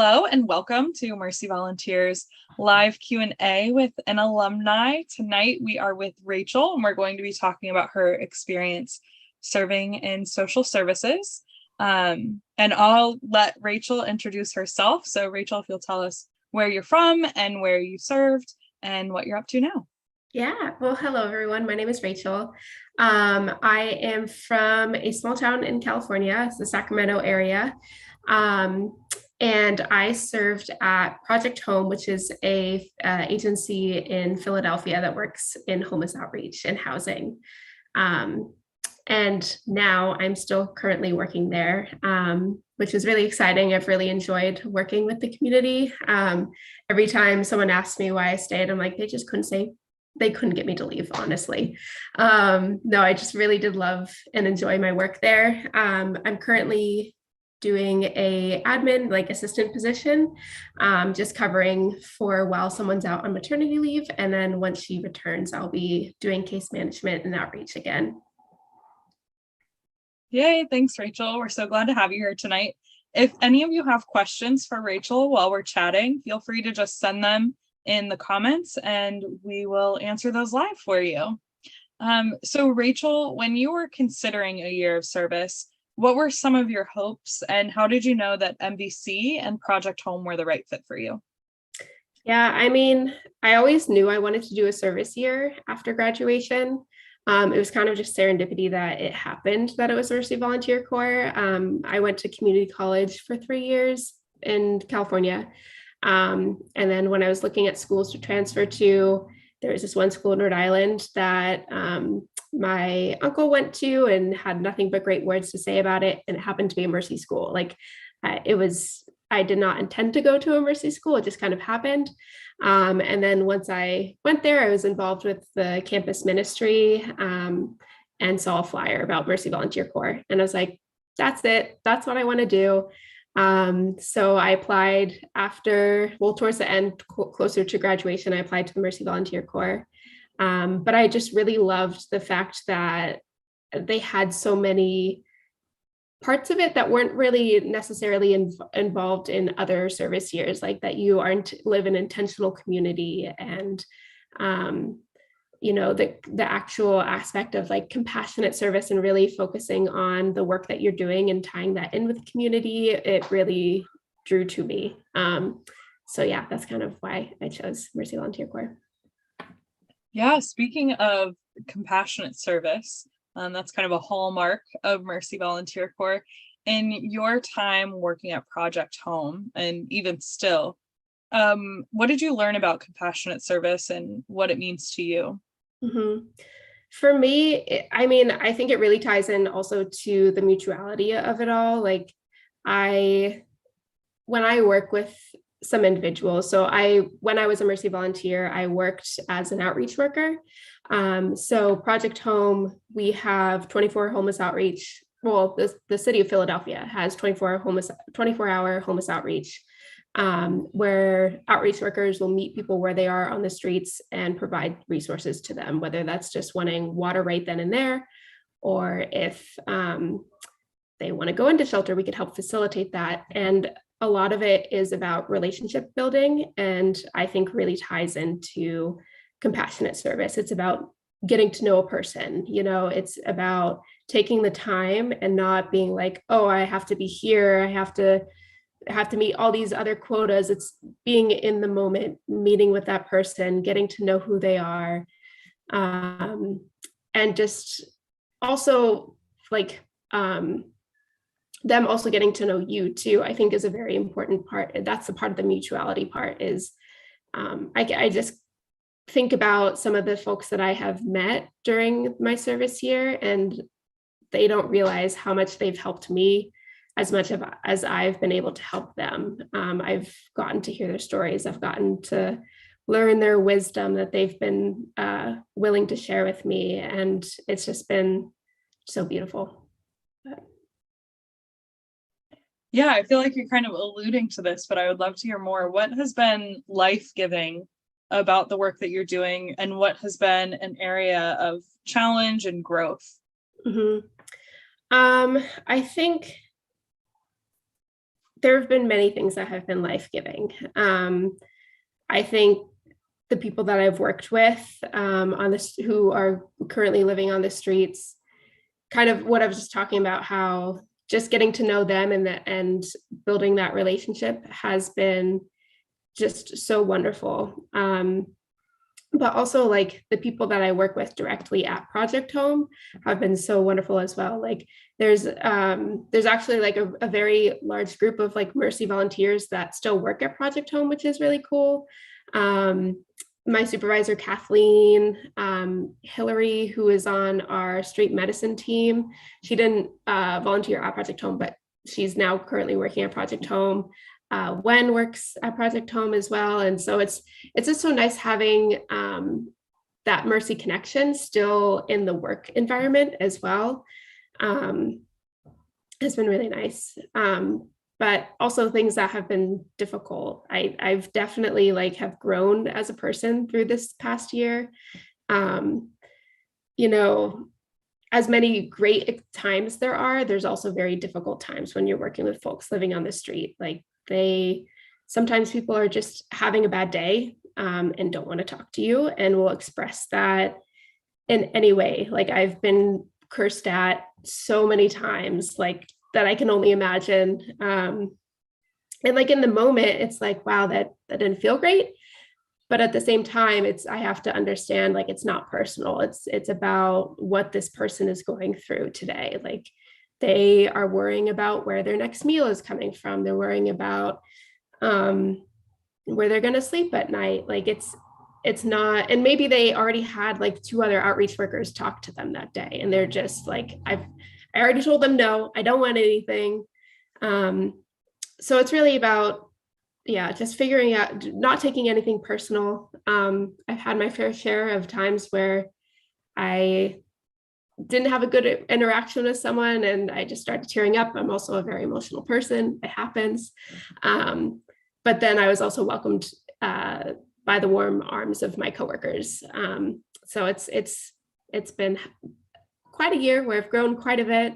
Hello and welcome to Mercy Volunteers live Q&A with an alumni. Tonight we are with Rachel and we're going to be talking about her experience serving in social services. And I'll let Rachel introduce herself. So Rachel, if you'll tell us where you're from and where you served and what you're up to now. Yeah, well, hello everyone. My name is Rachel. I am from a small town in California, it's the Sacramento area. And I served at Project H.O.M.E, which is a agency in Philadelphia that works in homeless outreach and housing. And now I'm still currently working there, which is really exciting. I've really enjoyed working with the community. Every time someone asks me why I stayed, I'm like, they couldn't get me to leave, honestly. No, I just really did love and enjoy my work there. I'm currently doing a admin, like assistant position, just covering for while someone's out on maternity leave. And then once she returns, I'll be doing case management and outreach again. Yay, thanks, Rachel. We're so glad to have you here tonight. If any of you have questions for Rachel while we're chatting, feel free to just send them in the comments and we will answer those live for you. So Rachel, when you were considering a year of service, what were some of your hopes and how did you know that MVC and Project H.O.M.E were the right fit for you? Yeah, I mean, I always knew I wanted to do a service year after graduation. It was kind of just serendipity that it happened that it was Mercy Volunteer Corps. I went to community college for 3 years in California. And then when I was looking at schools to transfer to, there was this one school in Rhode Island that my uncle went to and had nothing but great words to say about it. And it happened to be a Mercy school. I did not intend to go to a Mercy school. It just kind of happened. And then once I went there, I was involved with the campus ministry and saw a flyer about Mercy Volunteer Corps. And I was like, that's it. That's what I want to do. So I applied towards the end, closer to graduation, I applied to the Mercy Volunteer Corps. But I just really loved the fact that they had so many parts of it that weren't really necessarily involved in other service years, like that you live in intentional community and, the actual aspect of like compassionate service and really focusing on the work that you're doing and tying that in with the community, it really drew to me. So yeah, that's kind of why I chose Mercy Volunteer Corps. Yeah, speaking of compassionate service, that's kind of a hallmark of Mercy Volunteer Corps. In your time working at Project H.O.M.E, and even still, what did you learn about compassionate service and what it means to you? Mm-hmm. For me, I think it really ties in also to the mutuality of it all. Like when I work with some individuals, when I was a Mercy volunteer, I worked as an outreach worker. So Project H.O.M.E, we have 24 homeless outreach. Well, the city of Philadelphia has 24-hour homeless outreach, where outreach workers will meet people where they are on the streets and provide resources to them, whether that's just wanting water right then and there, or if they want to go into shelter, we could help facilitate that. And a lot of it is about relationship building, and I think really ties into compassionate service. It's about getting to know a person, it's about taking the time and not being like, oh, I have to be here, I have to meet all these other quotas. It's being in the moment, meeting with that person, getting to know who they are, and just also like them also getting to know you too, I think is a very important part. That's the part of the mutuality part is I just think about some of the folks that I have met during my service year, and they don't realize how much they've helped me as much as I've been able to help them. I've gotten to hear their stories. I've gotten to learn their wisdom that they've been willing to share with me. And it's just been so beautiful. Yeah, I feel like you're kind of alluding to this, but I would love to hear more. What has been life-giving about the work that you're doing, and what has been an area of challenge and growth? Mm-hmm. I think there have been many things that have been life-giving. I think the people that I've worked with on this, who are currently living on the streets, kind of what I was just talking about, how just getting to know them and building that relationship has been just so wonderful. But also like the people that I work with directly at Project H.O.M.E have been so wonderful as well. Like there's actually like a very large group of like Mercy volunteers that still work at Project H.O.M.E, which is really cool. My supervisor, Kathleen, Hillary, who is on our street medicine team, she didn't volunteer at Project H.O.M.E, but she's now currently working at Project H.O.M.E. Wen works at Project H.O.M.E as well. And so it's just so nice having that Mercy connection still in the work environment as well. Has been really nice. But also things that have been difficult. I've definitely like have grown as a person through this past year. You know, as many great times there's also very difficult times when you're working with folks living on the street. Like sometimes people are just having a bad day and don't want to talk to you and will express that in any way. Like I've been cursed at so many times, like that I can only imagine. And like in the moment, it's like, wow, that didn't feel great. But at the same time, I have to understand, like, it's not personal. It's about what this person is going through today. Like they are worrying about where their next meal is coming from. They're worrying about where they're going to sleep at night. Like it's not, and maybe they already had like 2 other outreach workers talk to them that day. And they're just like, I already told them, no, I don't want anything. So it's really about, just figuring out, not taking anything personal. I've had my fair share of times where I didn't have a good interaction with someone and I just started tearing up. I'm also a very emotional person. It happens. But then I was also welcomed by the warm arms of my coworkers. So it's been quite a year where I've grown quite a bit.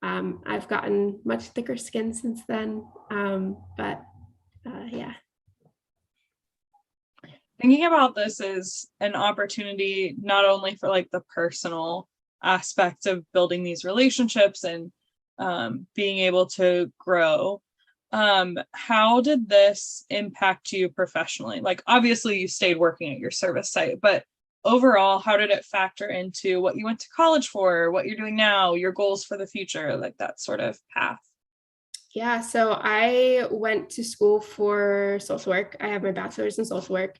I've gotten much thicker skin since then. Yeah. Thinking about this is an opportunity not only for like the personal aspect of building these relationships and being able to grow. How did this impact you professionally? Like obviously you stayed working at your service site, but overall, how did it factor into what you went to college for, what you're doing now, your goals for the future, like that sort of path? Yeah, so I went to school for social work. I have my bachelor's in social work.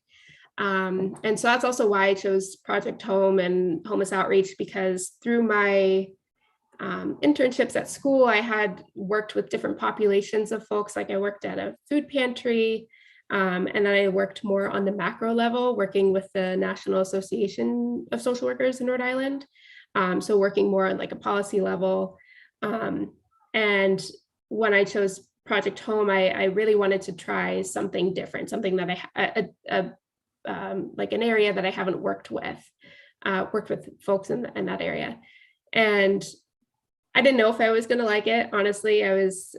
And so that's also why I chose Project H.O.M.E and homeless outreach, because through my internships at school, I had worked with different populations of folks. Like I worked at a food pantry, and then I worked more on the macro level, working with the National Association of Social Workers in Rhode Island. So working more on like a policy level. And when I chose Project H.O.M.E, I really wanted to try something different, something that like an area that I haven't worked with folks in that area. And I didn't know if I was going to like it. Honestly, I was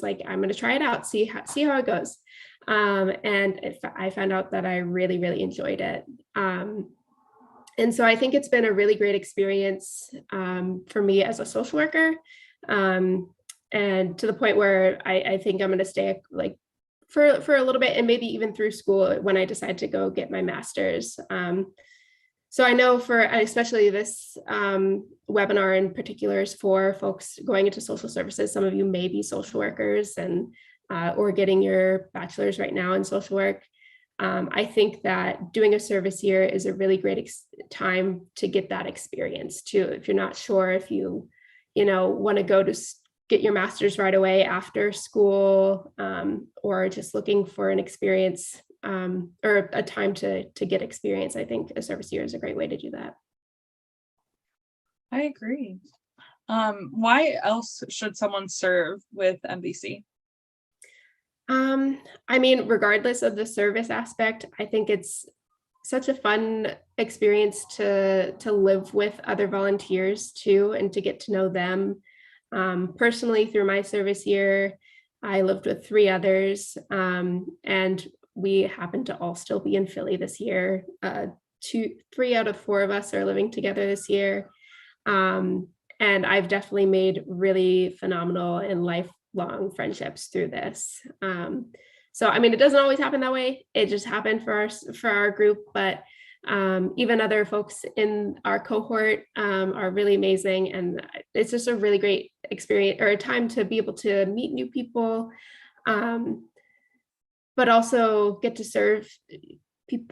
like, I'm going to try it out, see how it goes. And I found out that I really, really enjoyed it. And so I think it's been a really great experience for me as a social worker. And to the point where I think I'm going to stay like for a little bit, and maybe even through school when I decide to go get my master's. So I know for especially this webinar in particular is for folks going into social services. Some of you may be social workers and or getting your bachelor's right now in social work. I think that doing a service year is a really great time to get that experience too. If you're not sure if you want to go to get your master's right away after school, or just looking for an experience or a time to get experience, I think a service year is a great way to do that. I agree. Why else should someone serve with MVC? I mean, regardless of the service aspect, I think it's such a fun experience to live with other volunteers too, and to get to know them. Personally, through my service year, I lived with 3 others, and we happen to all still be in Philly this year. 3 out of 4 of us are living together this year. Um, and I've definitely made really phenomenal and lifelong friendships through this. So, I mean, it doesn't always happen that way. It just happened for our group, but even other folks in our cohort are really amazing. And it's just a really great experience, or a time to be able to meet new people, but also get to serve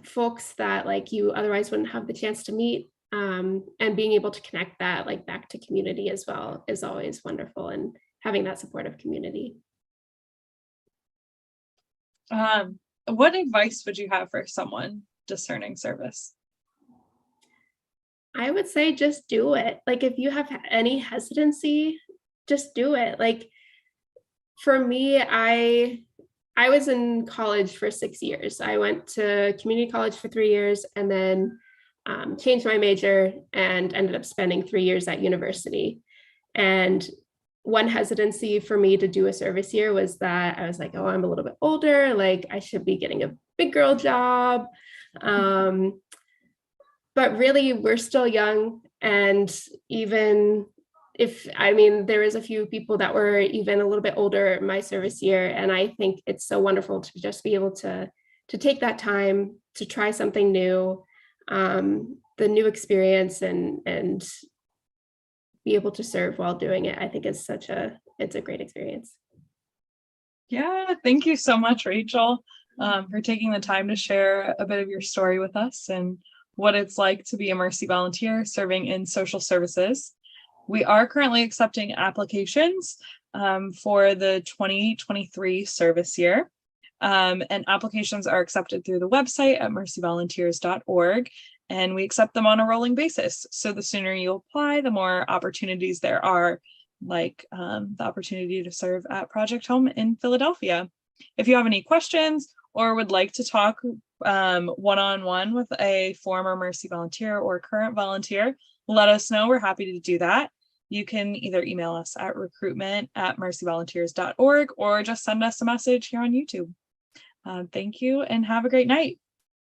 folks that like you otherwise wouldn't have the chance to meet. And being able to connect that like back to community as well is always wonderful, and having that supportive community. What advice would you have for someone discerning service? I would say just do it. Like if you have any hesitancy, just do it. Like for me, I was in college for 6 years. I went to community college for 3 years, and then changed my major and ended up spending 3 years at university. And one hesitancy for me to do a service year was that I was like, oh, I'm a little bit older, like I should be getting a big girl job. But really, we're still young. And even if, I mean, there was a few people that were even a little bit older my service year. And I think it's so wonderful to just be able to take that time to try something new, the new experience, and be able to serve while doing it. I think it's a great experience. Yeah, thank you so much, Rachel, for taking the time to share a bit of your story with us and what it's like to be a Mercy volunteer serving in social services. We are currently accepting applications for the 2023 service year. And applications are accepted through the website at mercyvolunteers.org, and we accept them on a rolling basis. So the sooner you apply, the more opportunities there are, like the opportunity to serve at Project H.O.M.E in Philadelphia. If you have any questions or would like to talk one-on-one with a former Mercy volunteer or current volunteer, let us know. We're happy to do that. You can either email us at recruitment@mercyvolunteers.org or just send us a message here on YouTube. Thank you and have a great night.